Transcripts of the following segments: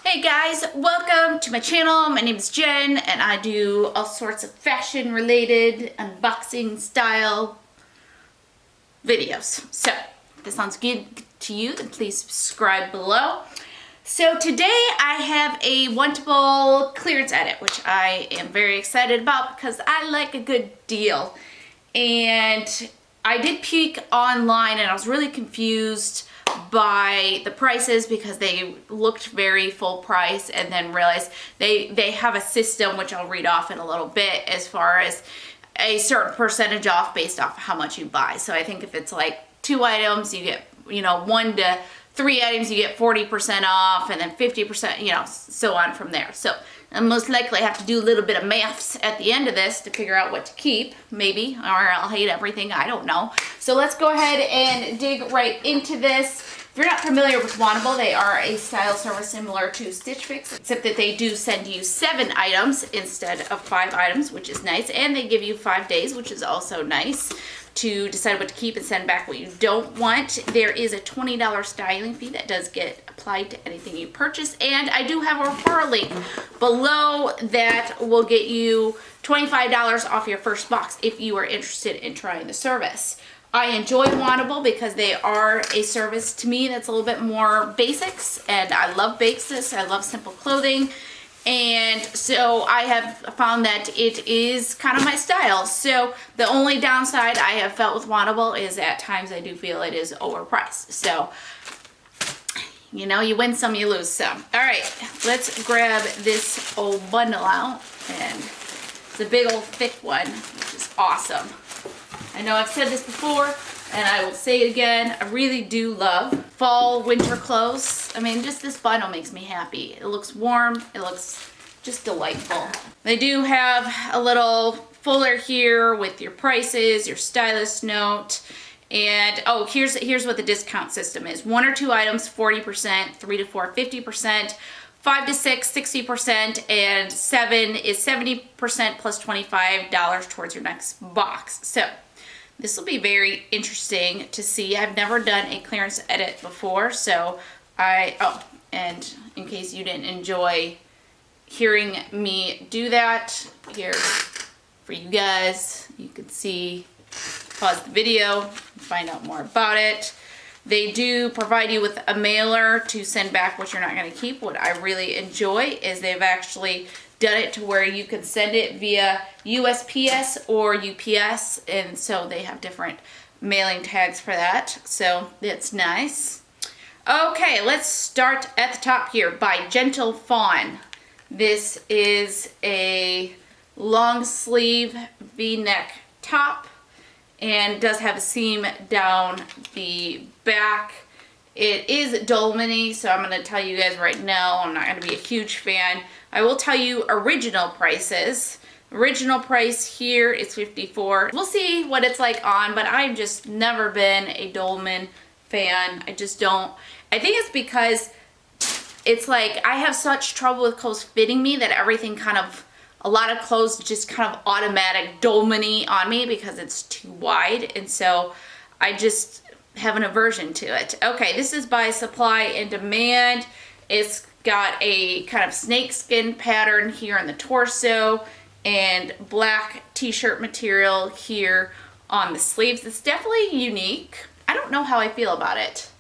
Hey guys, welcome to my channel. My name is Jen and I do all sorts of fashion related unboxing style videos. So if this sounds good to you, then please subscribe below. So today I have a Wantable clearance edit, which I am very excited about because I like a good deal. And I did peek online and I was really confused by the prices because they looked very full price, and then realized they have a system, which I'll read off in a little bit, as far as a certain percentage off based off how much you buy. So I think if it's like 2 items, you get, 1 to 3 items, you get 40% off, and then 50%, so on from there. So I'll most likely have to do a little bit of maths at the end of this to figure out what to keep, maybe, or I'll hate everything, I don't know. So let's go ahead and dig right into this. If you're not familiar with Wantable, they are a style service similar to Stitch Fix, except that they do send you 7 items instead of 5 items, which is nice, and they give you 5 days, which is also nice, to decide what to keep and send back what you don't want. There is a $20 styling fee that does get applied to anything you purchase, and I do have a referral link below that will get you $25 off your first box if you are interested in trying the service. I enjoy Wantable because they are a service to me that's a little bit more basics, and I love basics. I love simple clothing. And so I have found that it is kind of my style. So the only downside I have felt with Wantable is at times I do feel it is overpriced. So, you win some, you lose some. All right, let's grab this old bundle out. And it's a big old thick one, which is awesome. I know I've said this before, and I will say it again. I really do love fall, winter clothes. I mean, just this bundle makes me happy. It looks warm. It looks just delightful. They do have a little folder here with your prices, your stylist note, and oh, here's what the discount system is. 1 or 2 items, 40%, 3 to 4, 50%, 5 to 6, 60%, and 7 is 70% plus $25 towards your next box. So this will be very interesting to see. I've never done a clearance edit before, so and in case you didn't enjoy hearing me do that, here for you guys, you can see, pause the video, find out more about it. They do provide you with a mailer to send back what you're not going to keep. What I really enjoy is they've actually done it to where you can send it via USPS or UPS, and so they have different mailing tags for that, so that's nice. Okay, let's start at the top here by Gentle Fawn. This is a long sleeve V-neck top and does have a seam down the back. It is dolmany, so I'm going to tell you guys right now, I'm not going to be a huge fan. I will tell you original prices. Original price here is $54. We'll see what it's like on, but I've just never been a dolman fan. I just don't. I think it's because it's like I have such trouble with clothes fitting me that everything kind of, a lot of clothes just kind of automatic dolmany on me because it's too wide, and so I just have an aversion to it. Okay, this is by Supply and Demand. It's got a kind of snakeskin pattern here on the torso and black t-shirt material here on the sleeves. It's definitely unique. I don't know how I feel about it.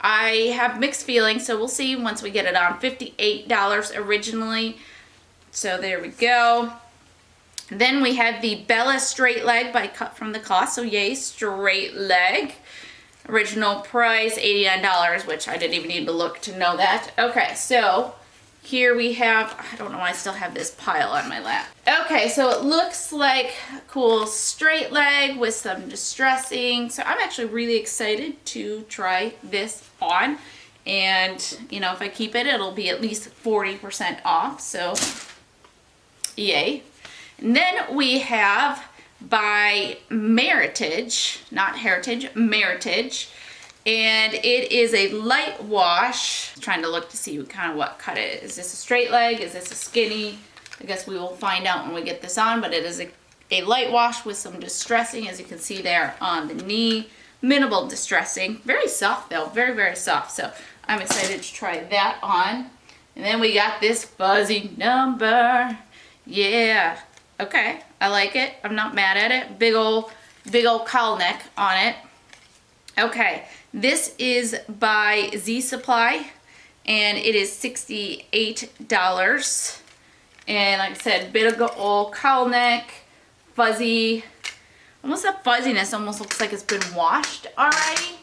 I have mixed feelings, so we'll see once we get it on. $58 originally. So there we go. Then we have the Bella Straight Leg by Cut From The Cost. So yay, straight leg. Original price, $89, which I didn't even need to look to know that. Okay, so here we have, I don't know why I still have this pile on my lap. Okay, so it looks like a cool straight leg with some distressing. So I'm actually really excited to try this on. And, if I keep it, it'll be at least 40% off. So, yay. And then we have by Meritage, not Heritage, Meritage, and it is a light wash. I'm trying to look to see kind of what cut it is. Is this a straight leg? Is this a skinny? I guess we will find out when we get this on, but it is a light wash with some distressing, as you can see there on the knee. Minimal distressing. Very soft though, very, very soft. So I'm excited to try that on. And then we got this fuzzy number. Yeah. Okay. I like it. I'm not mad at it. Big old cowl neck on it. Okay. This is by Z Supply. And it is $68. And like I said, big old cowl neck. Fuzzy. Almost that fuzziness almost looks like it's been washed already.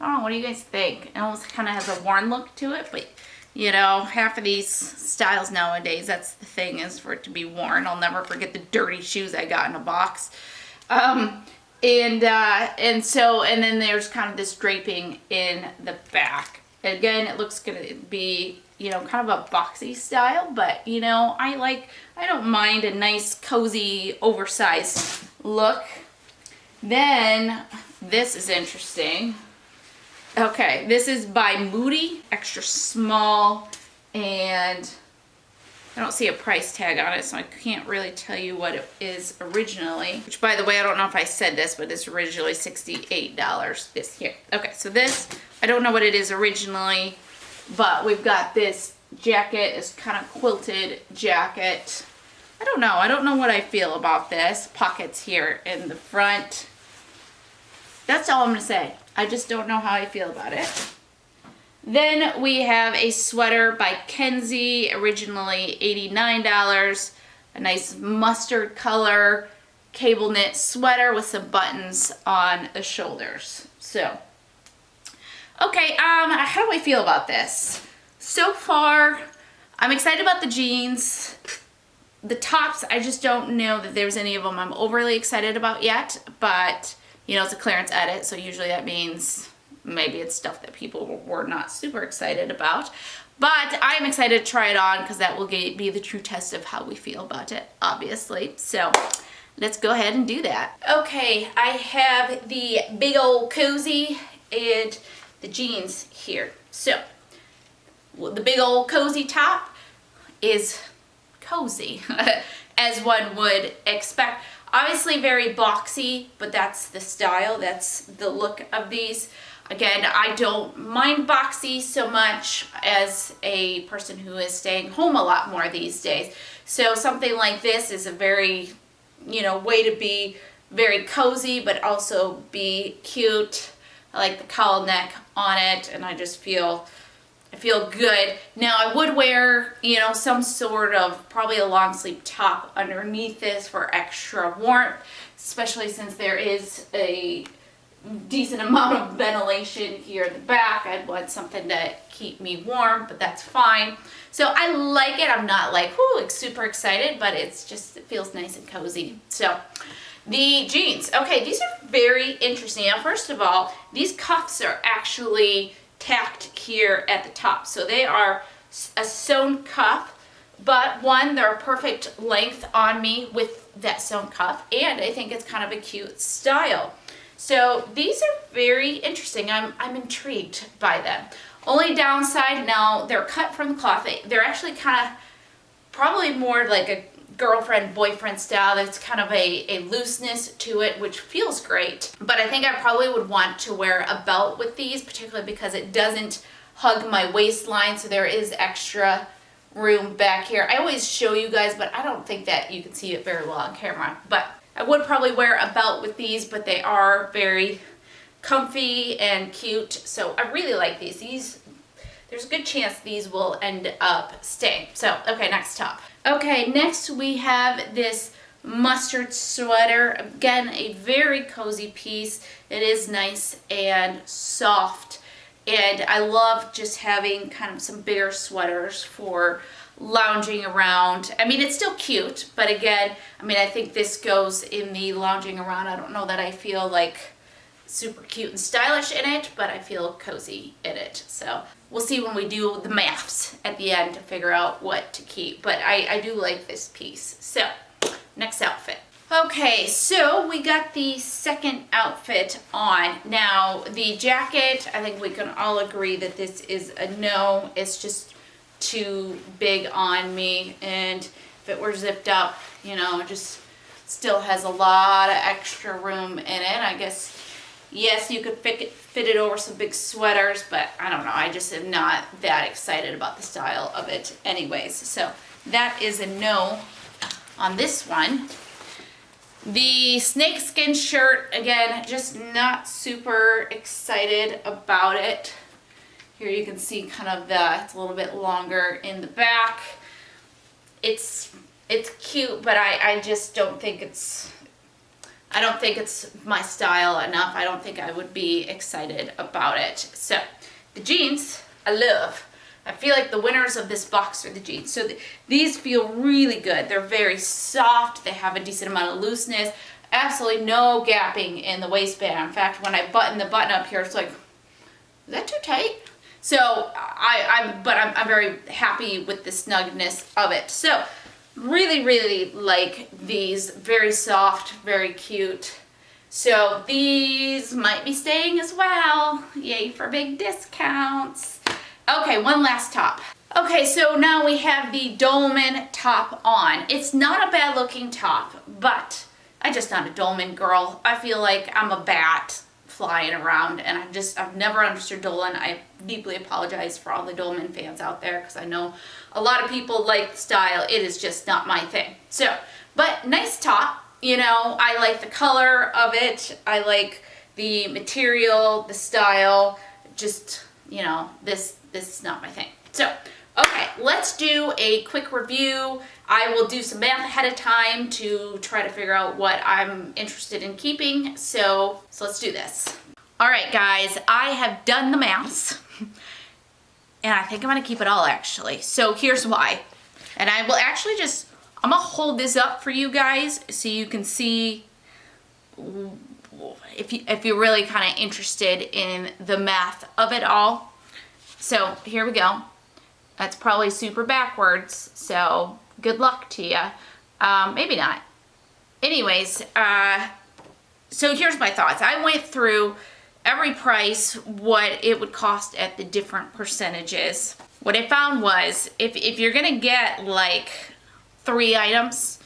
I don't know, what do you guys think? It almost kind of has a worn look to it, but you know, half of these styles nowadays, that's the thing, is for it to be worn. I'll never forget the dirty shoes I got in a box. And then there's kind of this draping in the back. Again, it looks gonna be, you know, kind of a boxy style, but you know, I don't mind a nice, cozy, oversized look. Then, this is interesting. Okay, this is by Moody, extra small, and I don't see a price tag on it, so I can't really tell you what it is originally. Which, by the way, I don't know if I said this, but it's originally $68 this here. Okay, so this, I don't know what it is originally, but we've got this jacket, this kind of quilted jacket. I don't know what I feel about this. Pockets here in the front. That's all I'm going to say. I just don't know how I feel about it. Then we have a sweater by Kenzie, originally $89. A nice mustard color cable knit sweater with some buttons on the shoulders. So, okay, how do I feel about this? So far, I'm excited about the jeans. The tops, I just don't know that there's any of them I'm overly excited about yet, but you know, it's a clearance edit, so usually that means maybe it's stuff that people were not super excited about. But I'm excited to try it on because that will be the true test of how we feel about it, obviously. So let's go ahead and do that. Okay, I have the big old cozy and the jeans here. So the big old cozy top is cozy, as one would expect. Obviously very boxy, but that's the style, that's the look of these. Again, I don't mind boxy so much as a person who is staying home a lot more these days. So something like this is a very, you know, way to be very cozy, but also be cute. I like the cowl neck on it, and I just feel good. Now I would wear, you know, some sort of, probably a long sleeve top underneath this for extra warmth, especially since there is a decent amount of ventilation here in the back. I'd want something to keep me warm, but that's fine. So I like it. I'm not like, whoo, like super excited, but it's just, it feels nice and cozy. So the jeans. Okay, these are very interesting. Now, first of all, these cuffs are actually tacked here at the top. So they are a sewn cuff, but one, they're a perfect length on me with that sewn cuff, and I think it's kind of a cute style. So these are very interesting. I'm intrigued by them. Only downside, now they're cut from the cloth. They're actually kind of probably more like a girlfriend boyfriend style. That's kind of a looseness to it, which feels great. But I think I probably would want to wear a belt with these, particularly because it doesn't hug my waistline, so there is extra room back here. I always show you guys, but I don't think that you can see it very well on camera. But I would probably wear a belt with these, but they are very comfy and cute. So I really like these. There's a good chance these will end up staying. So, okay, next top. Okay, next we have this mustard sweater. Again, a very cozy piece. It is nice and soft. And I love just having kind of some bigger sweaters for lounging around. I mean, it's still cute, but again, I mean, I think this goes in the lounging around. I don't know that I feel like super cute and stylish in it, but I feel cozy in it. So we'll see when we do the maths at the end to figure out what to keep. But I do like this piece. So next outfit. Okay, so we got the second outfit on. Now the jacket, I think we can all agree that this is a no. It's just too big on me, and if it were zipped up, you know, it just still has a lot of extra room in it. I guess, yes, you could fitted over some big sweaters, but I don't know, I just am not that excited about the style of it anyways. So that is a no on this one. The snakeskin shirt, again, just not super excited about it. Here you can see kind of it's a little bit longer in the back. It's cute, but I just don't think it's my style enough. I don't think I would be excited about it. So the jeans, I love. I feel like the winners of this box are the jeans. So these feel really good. They're very soft. They have a decent amount of looseness. Absolutely no gapping in the waistband. In fact, when I button the button up here, it's like, is that too tight? So I'm very happy with the snugness of it. So really, really like these. Very soft, very cute. So these might be staying as well. Yay for big discounts. Okay, one last top. Okay, so now we have the Dolman top on. It's not a bad looking top, but I'm just not a Dolman girl. I feel like I'm a bat flying around, and I've never understood Dolman. I deeply apologize for all the Dolman fans out there, because I know a lot of people like the style. It is just not my thing. So, but nice top. You know, I like the color of it. I like the material, the style. Just, you know, this is not my thing. So, okay, let's do a quick review. I will do some math ahead of time to try to figure out what I'm interested in keeping. So let's do this. All right, guys, I have done the maths, and I think I'm gonna keep it all, actually. So here's why. And I will actually I'm gonna hold this up for you guys so you can see if you're really kind of interested in the math of it all. So here we go. That's probably super backwards, so good luck to you. Maybe not. Anyways, so here's my thoughts. I went through every price, what it would cost at the different percentages. What I found was if you're gonna get like 3 items,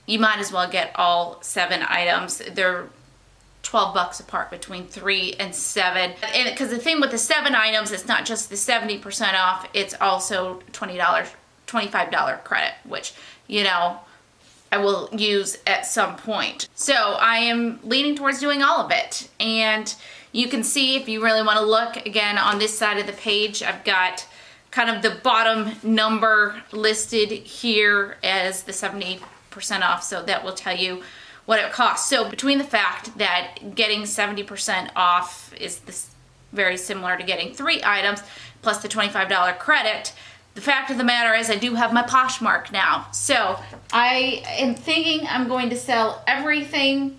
you might as well get all 7 items. They're $12 apart between 3 and 7. And because the thing with the 7 items, it's not just the 70% off, it's also $25 credit, which, you know, I will use at some point. So I am leaning towards doing all of it. And you can see, if you really want to look, again, on this side of the page, I've got kind of the bottom number listed here as the 70% off. So that will tell you what it costs. So between the fact that getting 70% off is very similar to getting 3 items plus the $25 credit, the fact of the matter is I do have my Poshmark now. So I am thinking I'm going to sell everything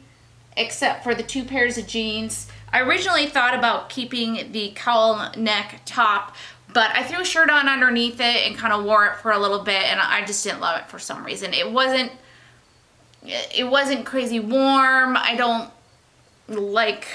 except for the 2 pairs of jeans. I originally thought about keeping the cowl neck top, but I threw a shirt on underneath it and kind of wore it for a little bit, and I just didn't love it for some reason. It wasn't crazy warm. I don't like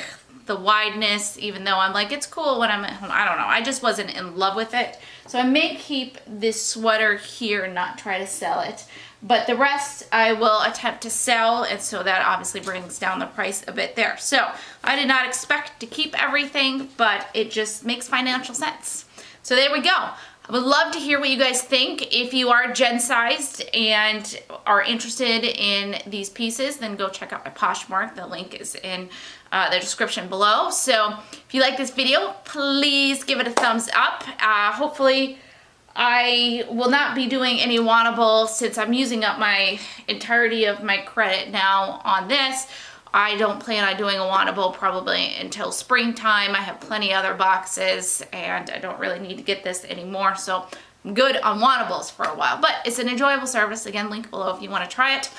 the wideness, even though I'm like, it's cool when I'm at home. I don't know. I just wasn't in love with it. So I may keep this sweater here and not try to sell it. But the rest I will attempt to sell, and so that obviously brings down the price a bit there. So I did not expect to keep everything, but it just makes financial sense. So there we go. I would love to hear what you guys think. If you are gen-sized and are interested in these pieces, then go check out my Poshmark. The link is in the description below. So if you like this video, please give it a thumbs up. Hopefully I will not be doing any Wantable since I'm using up my entirety of my credit now on this. I don't plan on doing a Wantable probably until springtime. I have plenty other boxes and I don't really need to get this anymore. So I'm good on Wantables for a while, but it's an enjoyable service. Again, link below if you want to try it.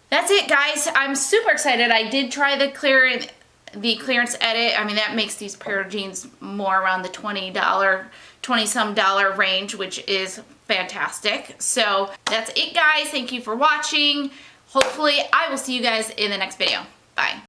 That's it, guys. I'm super excited. I did try the clearance edit. I mean, that makes these pair of jeans more around the $20-some range, which is fantastic. So that's it, guys. Thank you for watching. Hopefully, I will see you guys in the next video. Bye.